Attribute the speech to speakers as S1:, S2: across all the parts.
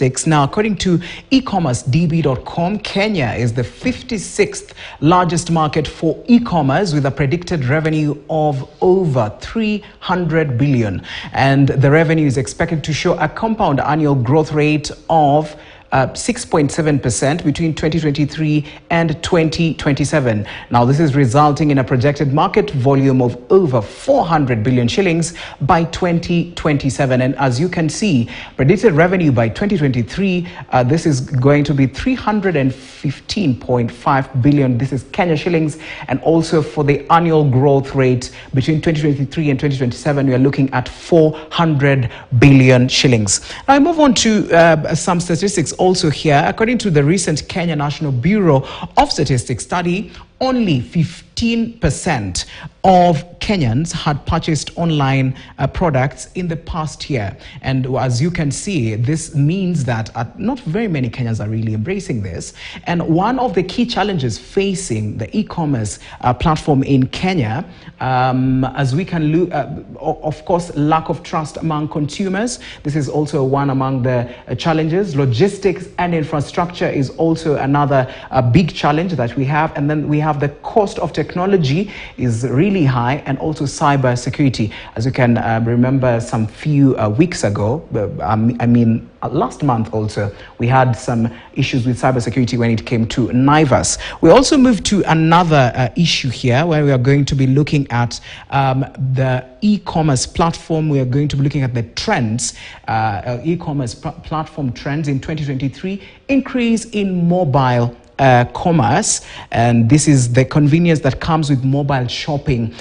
S1: Now, according to e-commerce-db.com, Kenya is the 56th largest market for e-commerce with a predicted revenue of over 300 billion. And the revenue is expected to show a compound annual growth rate of 6.7% between 2023 and 2027. Now, this is resulting in a projected market volume of over 400 billion shillings by 2027. And as you can see, predicted revenue by 2023, this is going to be 315.5 billion. This is Kenya shillings. And also for the annual growth rate between 2023 and 2027, we are looking at 400 billion shillings. Now, I move on to some statistics also here. According to the recent Kenya National Bureau of Statistics study, only 15% of Kenyans had purchased online products in the past year. And as you can see, this means that not very many Kenyans are really embracing this. And one of the key challenges facing the e-commerce platform in Kenya, as we can look, of course, lack of trust among consumers. This is also one among the challenges. Logistics and infrastructure is also another big challenge that we have. And then we have the cost of technology is really high, and also cyber security. As you can remember, some few weeks ago, last month also, we had some issues with cybersecurity when it came to Naivas. We also moved to another issue here where we are going to be looking at the e-commerce platform. We are going to be looking at the trends, e-commerce platform trends in 2023, increase in mobile commerce, and this is the convenience that comes with mobile shopping,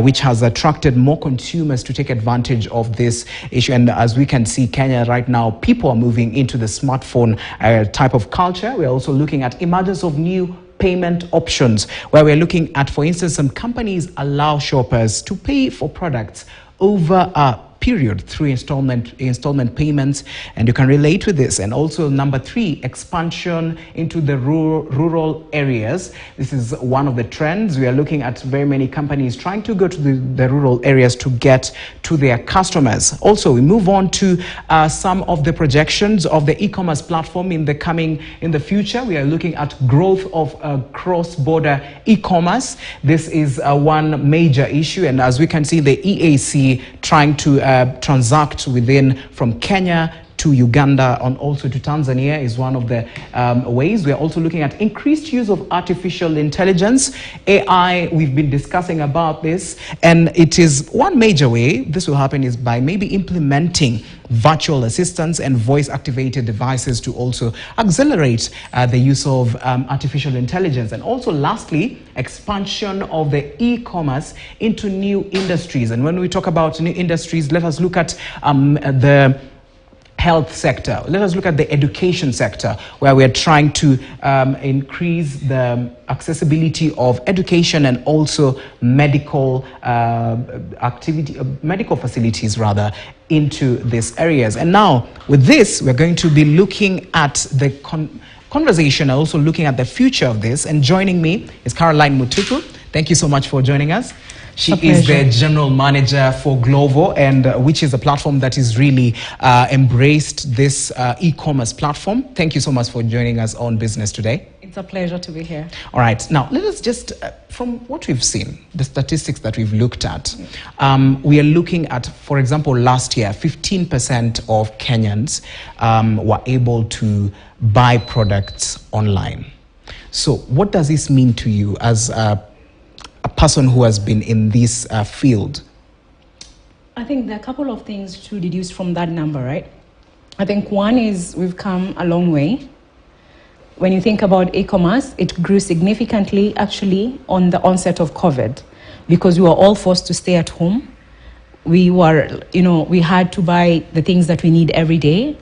S1: which has attracted more consumers to take advantage of this issue. And as we can see, Kenya right now, people are moving into the smartphone type of culture. We're also looking at emergence of new payment options, where we're looking at, for instance, some companies allow shoppers to pay for products over a period through installment payments, and you can relate with this. And also number 3, expansion into the rural areas. This is one of the trends. We are looking at very many companies trying to go to the rural areas to get to their customers. Also, we move on to some of the projections of the e-commerce platform in the future. We are looking at growth of cross-border e-commerce. This is one major issue, and as we can see, the EAC trying to transact from Kenya to Uganda and also to Tanzania is one of the ways. We are also looking at increased use of artificial intelligence, AI. We've been discussing about this, and it is one major way this will happen is by maybe implementing virtual assistants and voice-activated devices to also accelerate the use of artificial intelligence. And also, lastly, expansion of the e-commerce into new industries. And when we talk about new industries, let us look at the health sector. Let us look at the education sector, where we are trying to increase the accessibility of education and also medical medical facilities rather into these areas. And now with this, we're going to be looking at the conversation and also looking at the future of this. And joining me is Caroline Mutuku. Thank you so much for joining us. She is the general manager for Glovo, and which is a platform that is really embraced this e-commerce platform. Thank you so much for joining us on Business Today.
S2: It's a pleasure to be here.
S1: All right. Now, let us just, from what we've seen, the statistics that we've looked at, we are looking at, for example, last year, 15% of Kenyans were able to buy products online. So what does this mean to you as a person who has been in this field?
S2: I think there are a couple of things to deduce from that number, right? I think one is we've come a long way. When you think about e-commerce, it grew significantly actually on the onset of COVID, because we were all forced to stay at home. We had to buy the things that we need every day.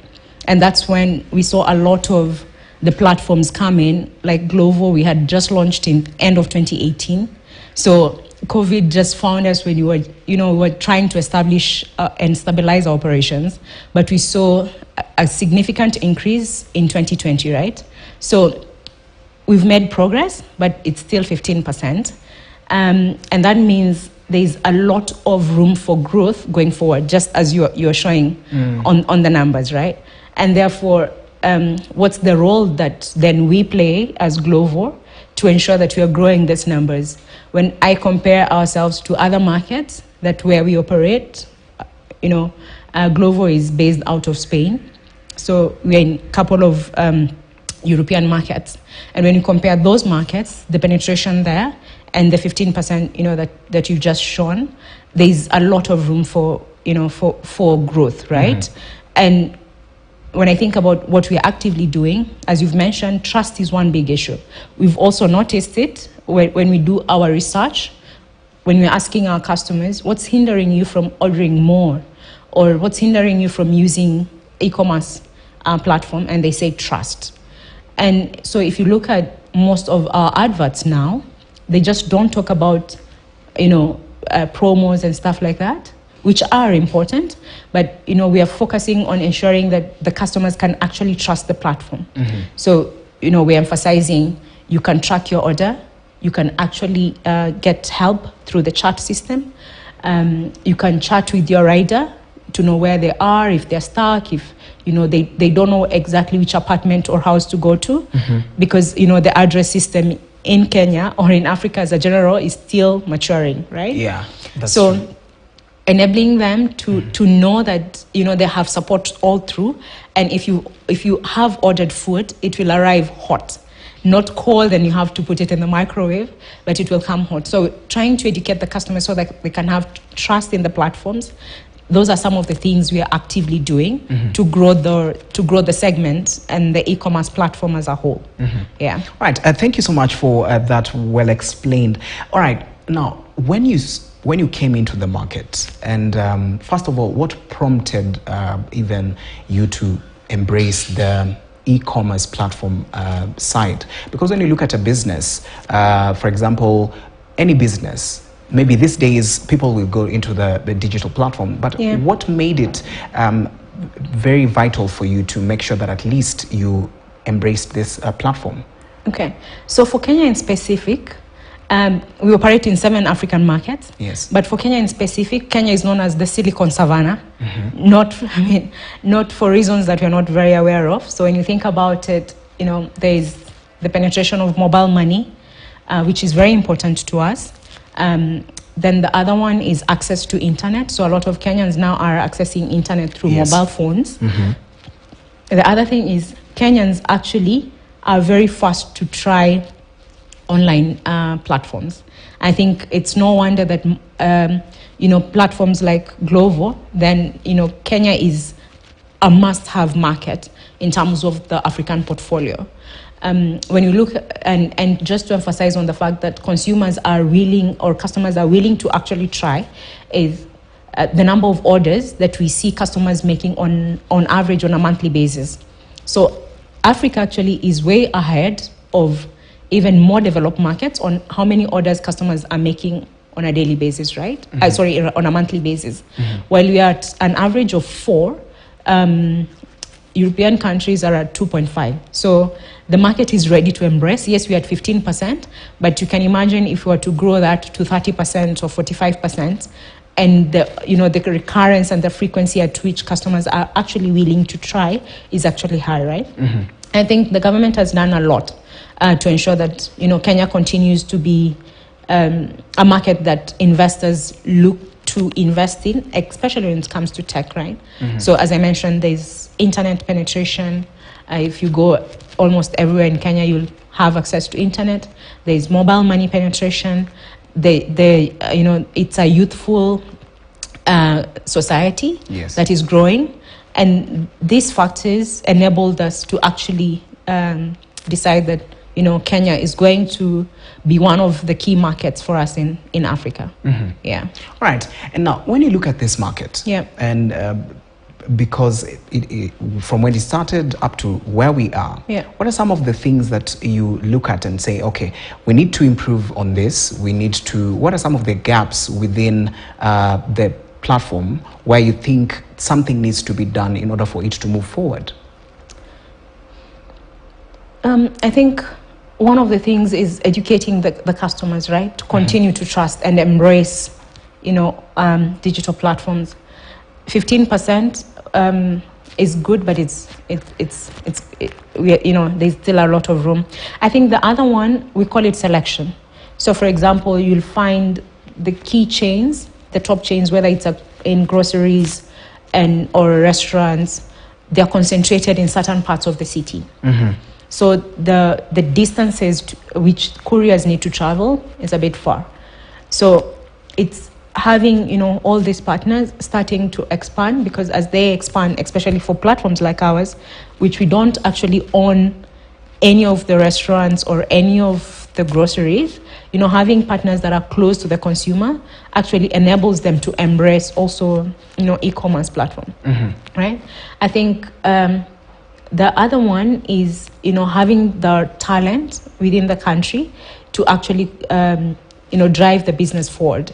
S2: And that's when we saw a lot of the platforms come in, like Glovo. We had just launched in end of 2018. So COVID just found us when we were trying to establish and stabilize our operations, but we saw a significant increase in 2020, right? So we've made progress, but it's still 15%. And that means there's a lot of room for growth going forward, just as you're showing on the numbers, right? And therefore, what's the role that then we play as Glovo to ensure that we are growing these numbers. When I compare ourselves to other markets that where we operate, Glovo is based out of Spain. So we're in a couple of European markets. And when you compare those markets, the penetration there and the 15%, that you've just shown, there's a lot of room for growth, right? And when I think about what we're actively doing, as you've mentioned, trust is one big issue. We've also noticed it when we do our research, when we're asking our customers, what's hindering you from ordering more? Or what's hindering you from using e-commerce platform? And they say trust. And so if you look at most of our adverts now, they just don't talk about, promos and stuff like that, which are important, but we are focusing on ensuring that the customers can actually trust the platform. So we're emphasizing you can track your order, you can actually get help through the chat system, you can chat with your rider to know where they are, if they're stuck, if they don't know exactly which apartment or house to go to, because the address system in Kenya or in Africa as a general is still maturing, right?
S1: Yeah, that's true.
S2: Enabling them to know that they have support all through, and if you have ordered food, it will arrive hot, not cold, and you have to put it in the microwave, but it will come hot. So trying to educate the customers so that they can have trust in the platforms. Those are some of the things we are actively doing to grow the segment and the e-commerce platform as a whole. Yeah.
S1: All right. Thank you so much for that. Well explained. All right. Now, when you came into the market, and first of all, what prompted even you to embrace the e-commerce platform side? Because when you look at a business, for example, any business, maybe these days people will go into the digital platform, but what made it very vital for you to make sure that at least you embraced this platform? Okay,
S2: so for Kenya in specific, we operate in 7 African markets.
S1: Yes.
S2: But for Kenya in specific, Kenya is known as the Silicon Savannah, not for reasons that we're not very aware of. So when you think about it, there is the penetration of mobile money, which is very important to us. Then the other one is access to internet. So a lot of Kenyans now are accessing internet through mobile phones. The other thing is Kenyans actually are very fast to try online platforms. I think it's no wonder that platforms like Glovo, then Kenya is a must-have market in terms of the African portfolio. When you look, and just to emphasize on the fact that consumers are willing, or customers are willing to actually try, is the number of orders that we see customers making on average on a monthly basis. So Africa actually is way ahead of even more developed markets on how many orders customers are making on a daily basis, right? On a monthly basis. While we are at an average of 4, European countries are at 2.5. So the market is ready to embrace. Yes, we are at 15%, but you can imagine if we were to grow that to 30% or 45%, and the recurrence and the frequency at which customers are actually willing to try is actually high, right? I think the government has done a lot to ensure that Kenya continues to be a market that investors look to invest in, especially when it comes to tech, right? So as I mentioned, there's internet penetration. If you go almost everywhere in Kenya, you'll have access to internet. There's mobile money penetration. It's a youthful society that is growing, and these factors enabled us to actually decide that Kenya is going to be one of the key markets for us in Africa. Yeah.
S1: Right. And now, when you look at this market, and because from when it started up to where we are, what are some of the things that you look at and say, okay, we need to improve on this, what are some of the gaps within the platform where you think something needs to be done in order for it to move forward?
S2: I think one of the things is educating the customers, right, to continue to trust and embrace, digital platforms. 15% is good, but there's still a lot of room. I think the other one, we call it selection. So for example, you'll find the key chains, the top chains, whether it's in groceries or restaurants, they're concentrated in certain parts of the city. So the distances which couriers need to travel is a bit far. So it's having all these partners starting to expand, because as they expand, especially for platforms like ours, which we don't actually own any of the restaurants or any of the groceries, having partners that are close to the consumer actually enables them to embrace also e-commerce platform, right? I think the other one is having the talent within the country to actually drive the business forward.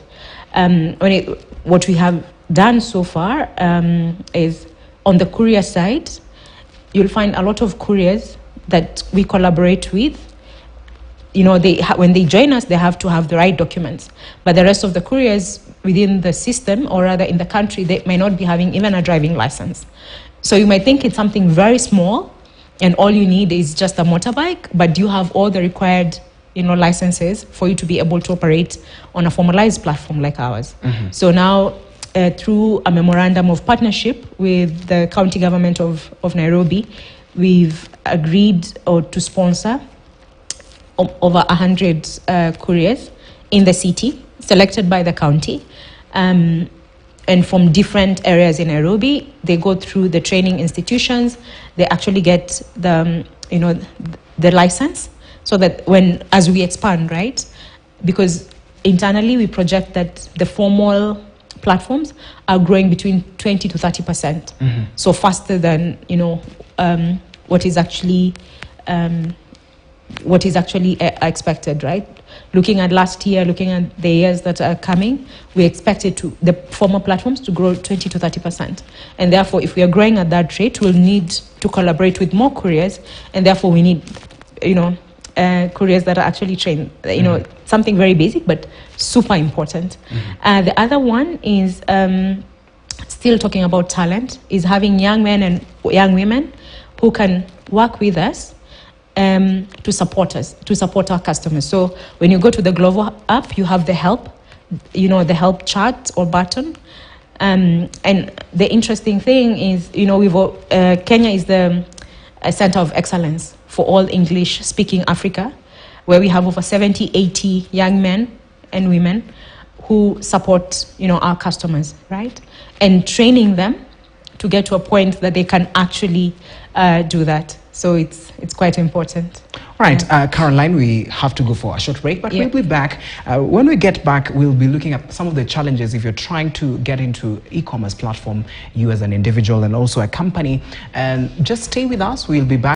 S2: What we have done so far is on the courier side, you'll find a lot of couriers that we collaborate with. When they join us, they have to have the right documents. But the rest of the couriers within the system, or rather in the country, they may not be having even a driving license. So you might think it's something very small, and all you need is just a motorbike, but you have all the required licenses for you to be able to operate on a formalized platform like ours. So now, through a memorandum of partnership with the county government of Nairobi, we've agreed to sponsor over 100 couriers in the city, selected by the county. And from different areas in Nairobi, they go through the training institutions. They actually get the license, so that as we expand, right? Because internally we project that the formal platforms are growing between 20 to 30%. So faster than what is actually expected, right? Looking at last year, looking at the years that are coming, we expected the former platforms to grow 20 to 30%. And therefore, if we are growing at that rate, we'll need to collaborate with more couriers, and therefore we need, couriers that are actually trained, something very basic, but super important. The other one is, still talking about talent, is having young men and young women who can work with us to support us, to support our customers. So when you go to the Glovo app, you have the help, the help chat or button. And the interesting thing is, Kenya is the center of excellence for all English-speaking Africa, where we have over 70, 80 young men and women who support, our customers, right? And training them to get to a point that they can actually do that. So it's quite important.
S1: All right, Caroline, we have to go for a short break, but we'll be back. When we get back, we'll be looking at some of the challenges if you're trying to get into e-commerce platform, you as an individual and also a company. And just stay with us. We'll be back.